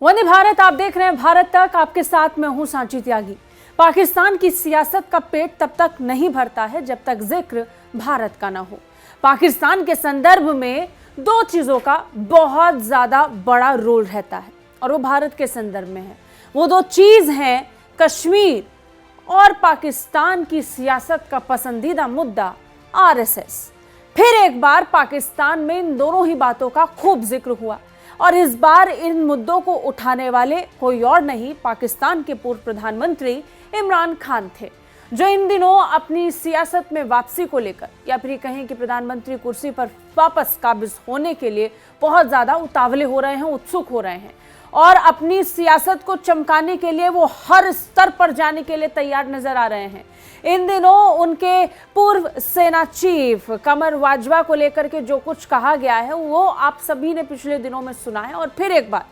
वंदे भारत, आप देख रहे हैं भारत तक। आपके साथ मैं हूं सांची त्यागी। पाकिस्तान की सियासत का पेट तब तक नहीं भरता है जब तक जिक्र भारत का ना हो। पाकिस्तान के संदर्भ में दो चीजों का बहुत ज्यादा बड़ा रोल रहता है और वो भारत के संदर्भ में है। वो दो चीज हैं कश्मीर और पाकिस्तान की सियासत का पसंदीदा मुद्दा आरएसएस। फिर एक बार पाकिस्तान में इन दोनों ही बातों का खूब जिक्र हुआ और इस बार इन मुद्दों को उठाने वाले कोई और नहीं, पाकिस्तान के पूर्व प्रधानमंत्री इमरान खान थे, जो इन दिनों अपनी सियासत में वापसी को लेकर या फिर कहें कि प्रधानमंत्री कुर्सी पर वापस काबिज होने के लिए बहुत ज्यादा उतावले हो रहे हैं, उत्सुक हो रहे हैं और अपनी सियासत को चमकाने के लिए वो हर स्तर पर जाने के लिए तैयार नजर आ रहे हैं। इन दिनों उनके पूर्व सेना चीफ कमर बाजवा को लेकर के जो कुछ कहा गया है वो आप सभी ने पिछले दिनों में सुना है और फिर एक बार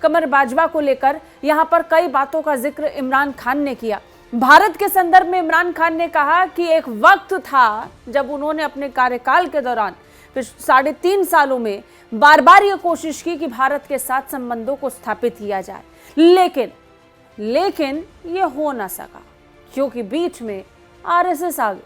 कमर बाजवा को लेकर यहाँ पर कई बातों का जिक्र इमरान खान ने किया। भारत के संदर्भ में इमरान खान ने कहा कि एक वक्त था जब उन्होंने अपने कार्यकाल के दौरान 3.5 सालों में बार बार ये कोशिश की कि भारत के साथ संबंधों को स्थापित किया जाए, लेकिन ये हो ना सका क्योंकि बीच में आरएसएस आ गई।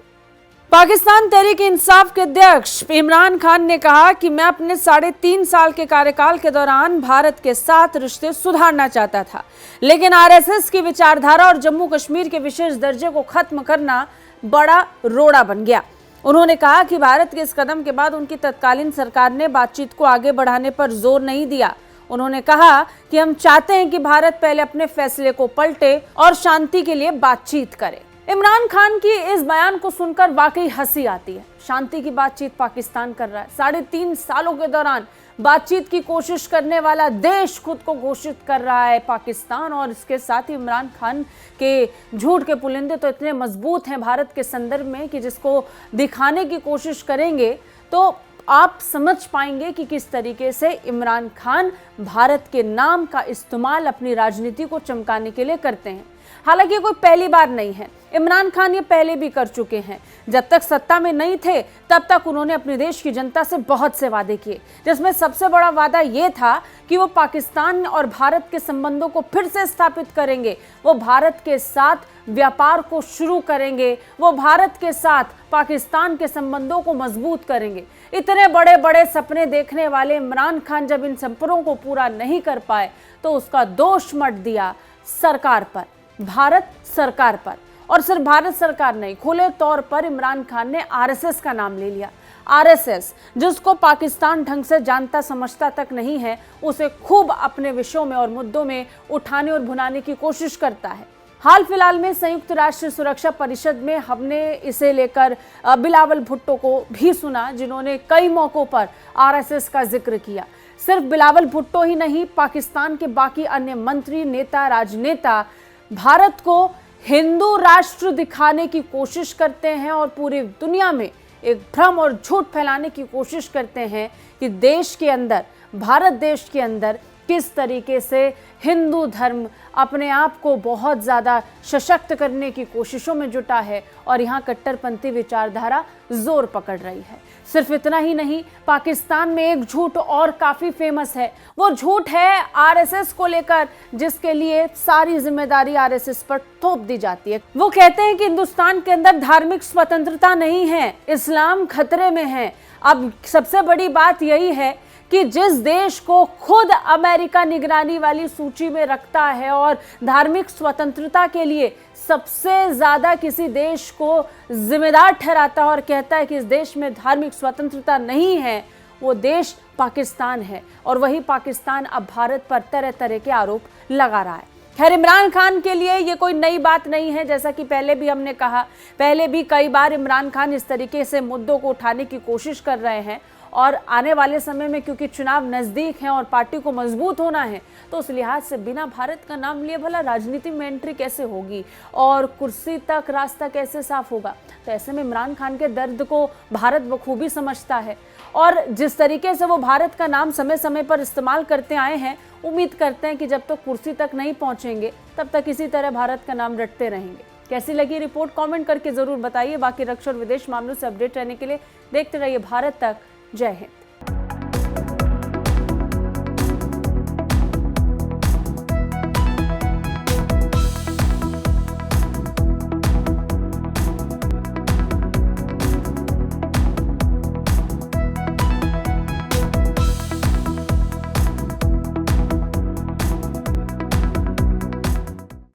पाकिस्तान तहरीक इंसाफ के अध्यक्ष इमरान खान ने कहा कि मैं अपने 3.5 साल के कार्यकाल के दौरान भारत के साथ रिश्ते सुधारना चाहता था, लेकिन आरएसएस की विचारधारा और जम्मू कश्मीर के विशेष दर्जे को खत्म करना बड़ा रोड़ा बन गया। उन्होंने कहा कि भारत के इस कदम के बाद उनकी तत्कालीन सरकार ने बातचीत को आगे बढ़ाने पर जोर नहीं दिया। उन्होंने कहा कि हम चाहते हैं कि भारत पहले अपने फैसले को पलटे और शांति के लिए बातचीत करे। इमरान खान की इस बयान को सुनकर वाकई हंसी आती है। शांति की बातचीत पाकिस्तान कर रहा है। 3.5 सालों के दौरान बातचीत की कोशिश करने वाला देश खुद को घोषित कर रहा है पाकिस्तान, और इसके साथ ही इमरान खान के झूठ के पुलिंदे तो इतने मजबूत हैं भारत के संदर्भ में कि जिसको दिखाने की कोशिश करेंगे तो आप समझ पाएंगे कि किस तरीके से इमरान खान भारत के नाम का इस्तेमाल अपनी राजनीति को चमकाने के लिए करते हैं। हालांकि कोई पहली बार नहीं है, इमरान खान ये पहले भी कर चुके हैं। जब तक सत्ता में नहीं थे तब तक उन्होंने अपने देश की जनता से बहुत से वादे किए, जिसमें सबसे बड़ा वादा ये था कि वो पाकिस्तान और भारत के संबंधों को फिर से स्थापित करेंगे, वो भारत के साथ व्यापार को शुरू करेंगे, वो भारत के साथ पाकिस्तान के संबंधों को मजबूत करेंगे। इतने बड़े बड़े सपने देखने वाले इमरान खान जब इन सपनों को पूरा नहीं कर पाए तो उसका दोष मत दिया सरकार पर, भारत सरकार पर। और सिर्फ भारत सरकार नहीं, खुले तौर पर इमरान खान ने आरएसएस का नाम ले लिया। आरएसएस जिसको पाकिस्तान ढंग से जानता समझता तक नहीं है, उसे खूब अपने विषयों में और मुद्दों में उठाने और भुनाने की कोशिश करता है। हाल फिलहाल में संयुक्त राष्ट्र सुरक्षा परिषद में हमने इसे लेकर बिलावल भुट्टो को भी सुना, जिन्होंने कई मौकों पर आरएसएस का जिक्र किया। सिर्फ बिलावल भुट्टो ही नहीं, पाकिस्तान के बाकी अन्य मंत्री, नेता, राजनेता भारत को हिंदू राष्ट्र दिखाने की कोशिश करते हैं और पूरी दुनिया में एक भ्रम और झूठ फैलाने की कोशिश करते हैं कि देश के अंदर, भारत देश के अंदर किस तरीके से हिंदू धर्म अपने आप को बहुत ज़्यादा सशक्त करने की कोशिशों में जुटा है और यहाँ कट्टरपंथी विचारधारा जोर पकड़ रही है। सिर्फ इतना ही नहीं, पाकिस्तान में एक झूठ और काफ़ी फेमस है। वो झूठ है आरएसएस को लेकर, जिसके लिए सारी जिम्मेदारी आरएसएस पर थोप दी जाती है। वो कहते हैं कि हिंदुस्तान के अंदर धार्मिक स्वतंत्रता नहीं है, इस्लाम खतरे में है। अब सबसे बड़ी बात यही है कि जिस देश को खुद अमेरिका निगरानी वाली सूची में रखता है और धार्मिक स्वतंत्रता के लिए सबसे ज्यादा किसी देश को जिम्मेदार ठहराता है और कहता है कि इस देश में धार्मिक स्वतंत्रता नहीं है, वो देश पाकिस्तान है। और वही पाकिस्तान अब भारत पर तरह तरह के आरोप लगा रहा है। खैर, इमरान खान के लिए ये कोई नई बात नहीं है। जैसा कि पहले भी हमने कहा, पहले भी कई बार इमरान खान इस तरीके से मुद्दों को उठाने की कोशिश कर रहे हैं और आने वाले समय में क्योंकि चुनाव नज़दीक हैं और पार्टी को मजबूत होना है, तो उस लिहाज से बिना भारत का नाम लिए भला राजनीति में एंट्री कैसे होगी और कुर्सी तक रास्ता कैसे साफ होगा। तो ऐसे में इमरान खान के दर्द को भारत बखूबी समझता है और जिस तरीके से वो भारत का नाम समय समय पर इस्तेमाल करते आए हैं, उम्मीद करते हैं कि जब तक कुर्सी तक नहीं पहुंचेंगे तब तक इसी तरह भारत का नाम रटते रहेंगे। कैसी लगी रिपोर्ट कमेंट करके जरूर बताइए। बाकी रक्षा और विदेश मामलों से अपडेट रहने के लिए देखते रहिए भारत तक। जय हिंद।